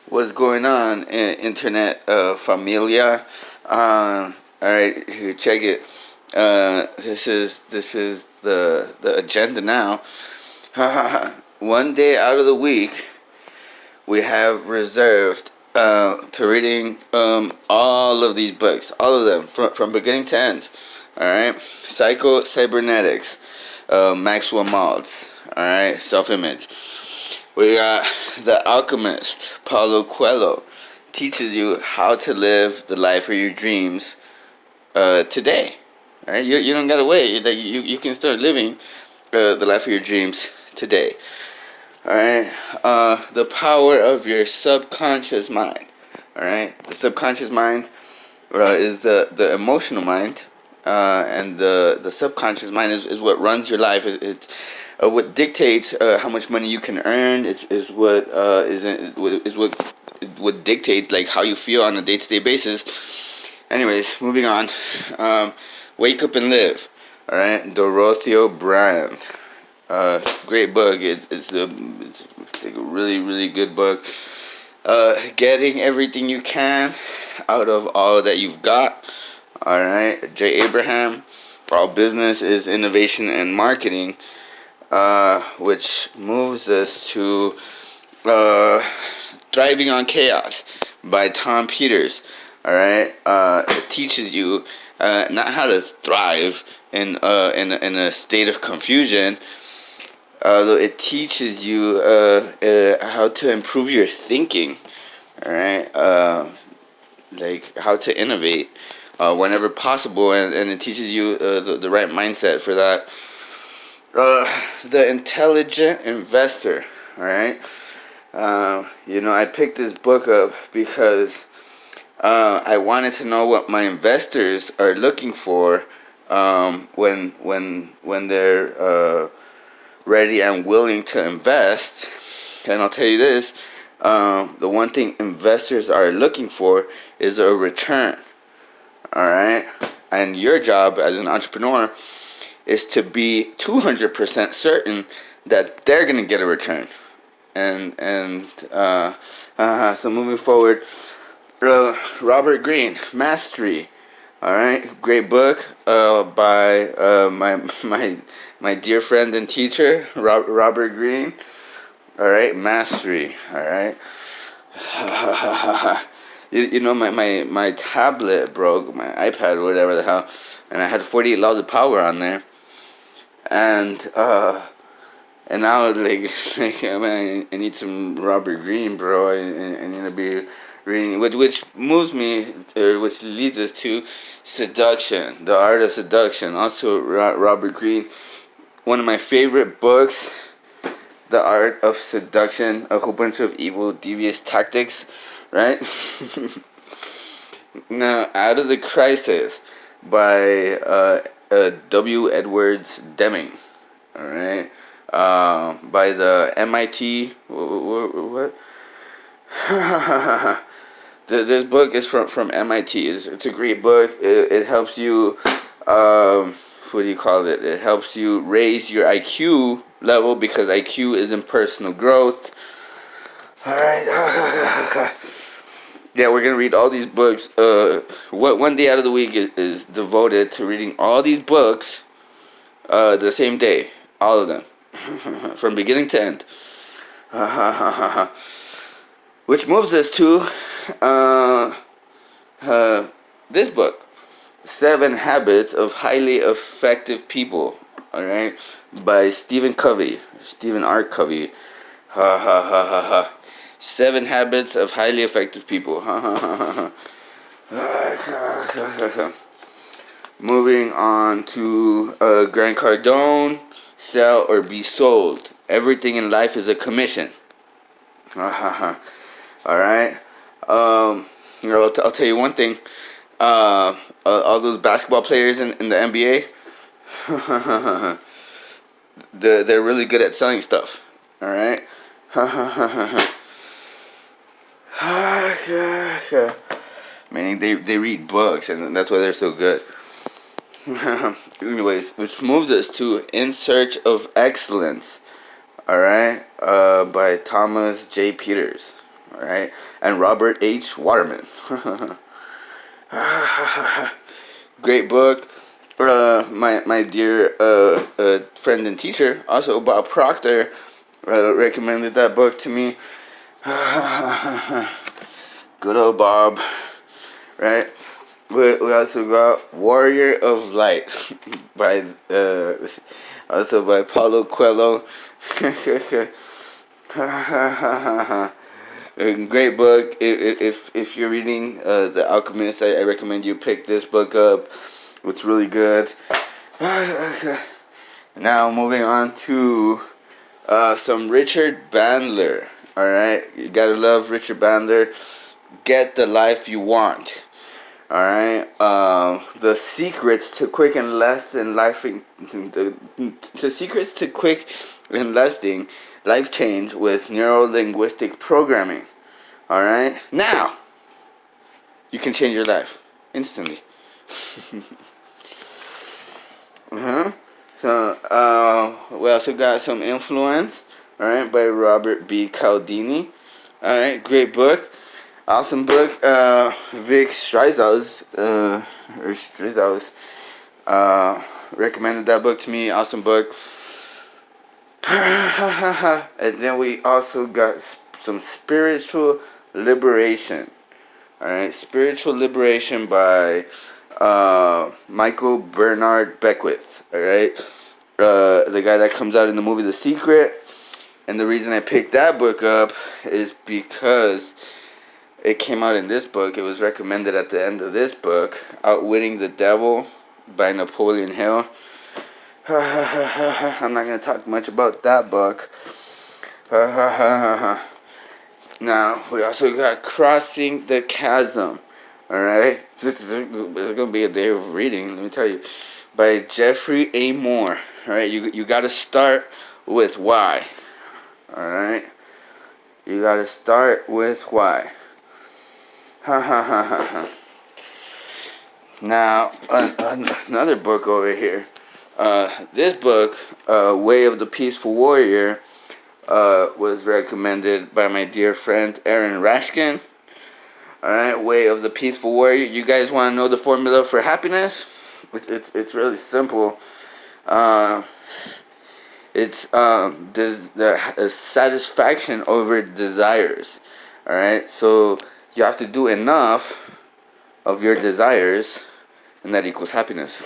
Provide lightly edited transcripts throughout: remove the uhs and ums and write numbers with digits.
What's going on, internet familia? All right, here, check it. This is the agenda now. One day out of the week, we have reserved to reading all of these books, all of them from beginning to end. All right, Psycho Cybernetics, Maxwell Maltz. All right, Self Image. We got The Alchemist, Paulo Coelho, teaches you how to live the life of your dreams today. All right, you don't gotta wait. That you can start living the life of your dreams today. All right, the power of your subconscious mind. All right, the subconscious mind is the emotional mind, and the subconscious mind is what runs your life. It's what dictates how much money you can earn. Is what is what dictates like how you feel on a day-to-day basis. Anyways, moving on. Wake Up and Live. All right, Dorothea Brand. Great book. It's like a really good book. Getting everything you can out of all that you've got. All right, Jay Abraham. All business is innovation and marketing, which moves us to Thriving on Chaos by Tom Peters. All right, it teaches you not how to thrive in a state of confusion. It teaches you how to improve your thinking. All right, like how to innovate whenever possible, and it teaches you the right mindset for that. The Intelligent Investor. All right. I picked this book up because I wanted to know what my investors are looking for when they're ready and willing to invest. And I'll tell you this: the one thing investors are looking for is a return. All right, and your job as an entrepreneur is to be 200% certain that they're gonna get a return. So moving forward, Robert Greene, Mastery. All right, great book by my dear friend and teacher Robert Greene. All right, Mastery. All right. My tablet broke, my iPad, whatever the hell, and I had 48 laws of power on there, and now I need some Robert Greene, bro. I need to be reading, which moves me, or which leads us to Seduction, The Art of Seduction. Also, Robert Greene, one of my favorite books, The Art of Seduction, a whole bunch of evil, devious tactics, right? Now, Out of the Crisis by W. Edwards Deming, all right, by the MIT. What? This book is from MIT. It's a great book. It helps you. What do you call it? It helps you raise your IQ level because IQ is in personal growth. All right. Yeah, we're gonna read all these books. One day out of the week is devoted to reading all these books the same day, all of them, from beginning to end. Which moves us to this book, 7 Habits of Highly Effective People. All right, by Stephen R. Covey. 7 Habits of Highly Effective People. Moving on to Grant Cardone, Sell or Be Sold. Everything in life is a commission. All right. I'll tell you one thing. All those basketball players in the NBA, they're really good at selling stuff. All right. Meaning they read books, and that's why they're so good. Anyways, which moves us to In Search of Excellence. All right, by Thomas J. Peters. All right, and Robert H. Waterman. Great book. My dear friend and teacher, also Bob Proctor, recommended that book to me. Good old Bob, right? We also got Warrior of Light by also by Paulo Coelho. A great book. If you're reading The Alchemist, I recommend you pick this book up. It's really good. Now moving on to some Richard Bandler. All right, you gotta love Richard Bandler. Get the life you want. All right, the secrets to quick and lasting life. The secrets to quick and lasting life change with neuro-linguistic programming. All right, now you can change your life instantly. So we also got some Influence. All right, by Robert B. Cialdini. All right, great book. Awesome book. Vic Strizos, recommended that book to me. Awesome book. And then we also got some Spiritual Liberation. All right, Spiritual Liberation by Michael Bernard Beckwith. All right, the guy that comes out in the movie The Secret. And the reason I picked that book up is because it came out in this book. It was recommended at the end of this book, Outwitting the Devil by Napoleon Hill. I'm not going to talk much about that book. Now, we also got Crossing the Chasm. Alright? This is going to be a day of reading, let me tell you. By Jeffrey A. Moore. Alright? You got to start with why. Alright? You got to start with why. Now, another book over here. This book, Way of the Peaceful Warrior, was recommended by my dear friend Aaron Rashkin. Alright, Way of the Peaceful Warrior. You guys want to know the formula for happiness? It's really simple. It's the satisfaction over desires. Alright, so you have to do enough of your desires, and that equals happiness.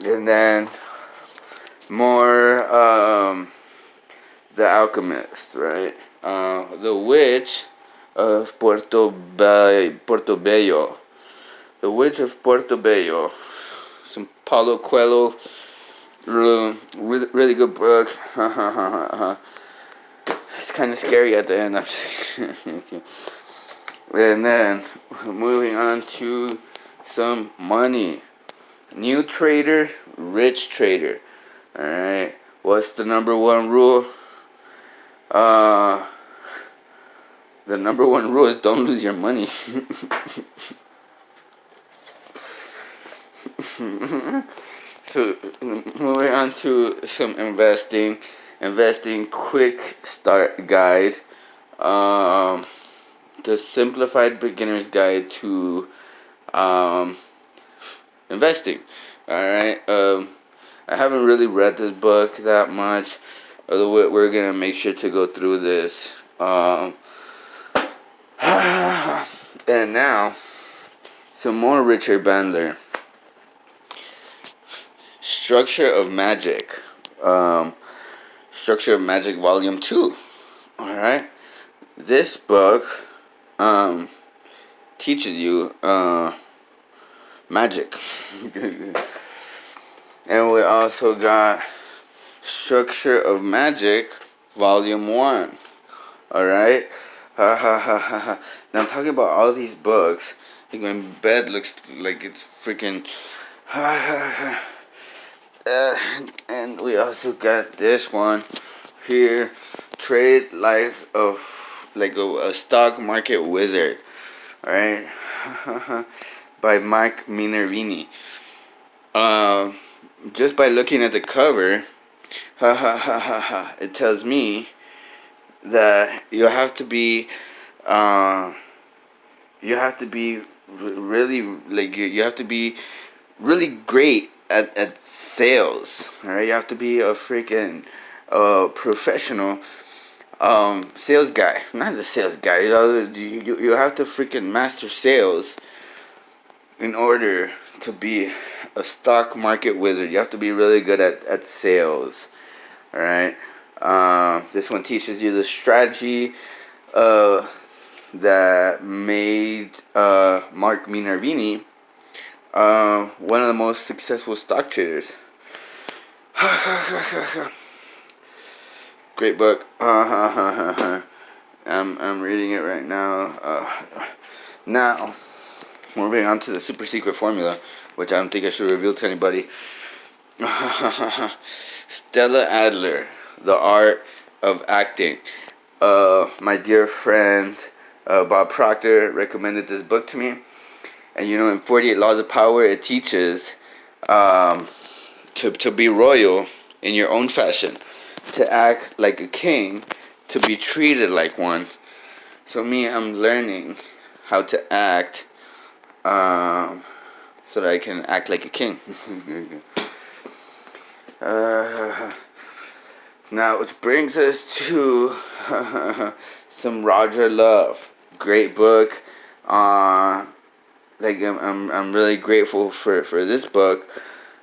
And then more The Alchemist, right? The Witch of Portobello. The Witch of Portobello. Some Paulo Coelho. Really good book. It's kind of scary at the end. I'm just okay. And then moving on to some money. New trader, rich trader. Alright. What's the number one rule? The number one rule is don't lose your money. So moving on to some investing quick start guide. The simplified beginner's guide to investing. Alright. I haven't really read this book that much, although we're gonna make sure to go through this. And now some more Richard Bandler. Structure of Magic. Structure of Magic Volume 2. Alright. This book teaches you magic. And we also got Structure of Magic Volume 1. Alright. Now I'm talking about all these books. I think my bed looks like it's freaking and we also got this one here, Trade Life of like a Stock Market Wizard. Alright. By Mike Minervini. Just by looking at the cover, it tells me that uh, you have to be really like you have to be really great at sales. All right, you have to be a freaking professional sales guy. Not the sales guy. You have to freaking master sales in order to be a stock market wizard. You have to be really good at sales. All right. This one teaches you the strategy that made Mark Minervini one of the most successful stock traders. Great book. I'm reading it right now. Now, moving on to the super secret formula, which I don't think I should reveal to anybody. Stella Adler, The Art of Acting. My dear friend Bob Proctor recommended this book to me. And in 48 Laws of Power, it teaches to be royal in your own fashion, to act like a king, to be treated like one. So I'm learning how to act so that I can act like a king. Now, which brings us to some Roger Love. Great book. I'm really grateful for this book.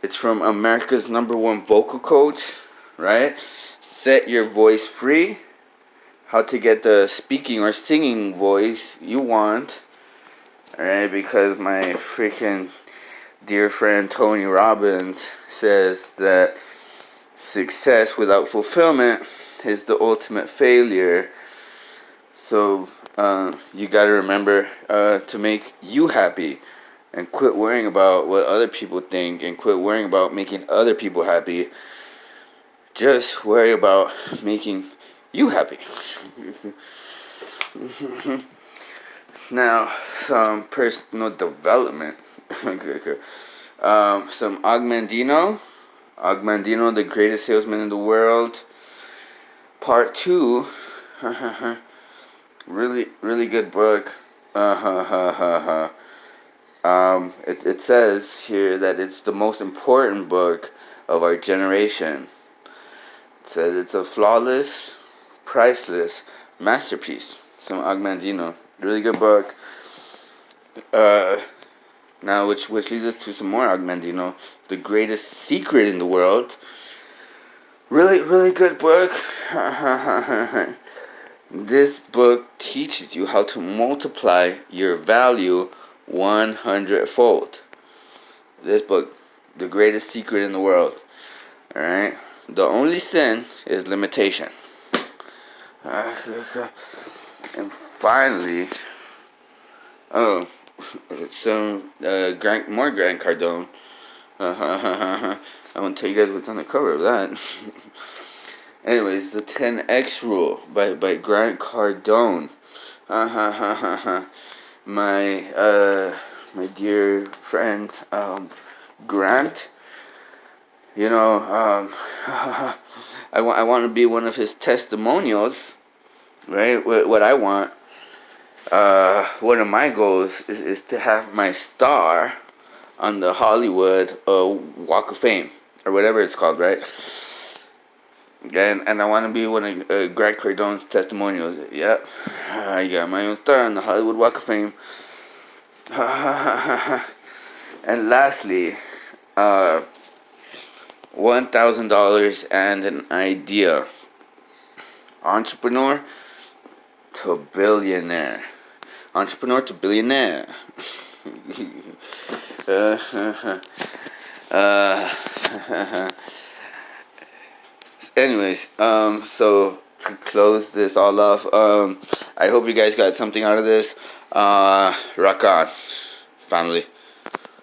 It's from America's #1 vocal coach, right? Set Your Voice Free. How to get the speaking or singing voice you want. Alright, because my freaking dear friend Tony Robbins says that success without fulfillment is the ultimate failure. So you got to remember to make you happy and quit worrying about what other people think and quit worrying about making other people happy. Just worry about making you happy. Now, some personal development. Some Agmandino, the greatest salesman in the world. Part 2. Really good book. It says here that it's the most important book of our generation. It says it's a flawless, priceless masterpiece. Some Agmandino. Really good book. Now, which leads us to some more Agmandino. The Greatest Secret in the World. Really good book. This book teaches you how to multiply your value 100-fold. This book, The Greatest Secret in the World. Alright? The only sin is limitation. And finally, some more Grant Cardone. I want to tell you guys what's on the cover of that. Anyways, the 10X Rule by Grant Cardone. My dear friend Grant. I want to be one of his testimonials, right? What I want. One of my goals is to have my star on the Hollywood Walk of Fame, or whatever it's called, right? And I want to be one of Grant Cardone's testimonials. Yep, I got my own star on the Hollywood Walk of Fame. And lastly, $1,000 and an idea. Entrepreneur to billionaire. Entrepreneur to billionaire. Anyways, so to close this all off, I hope you guys got something out of this. Rock on, family.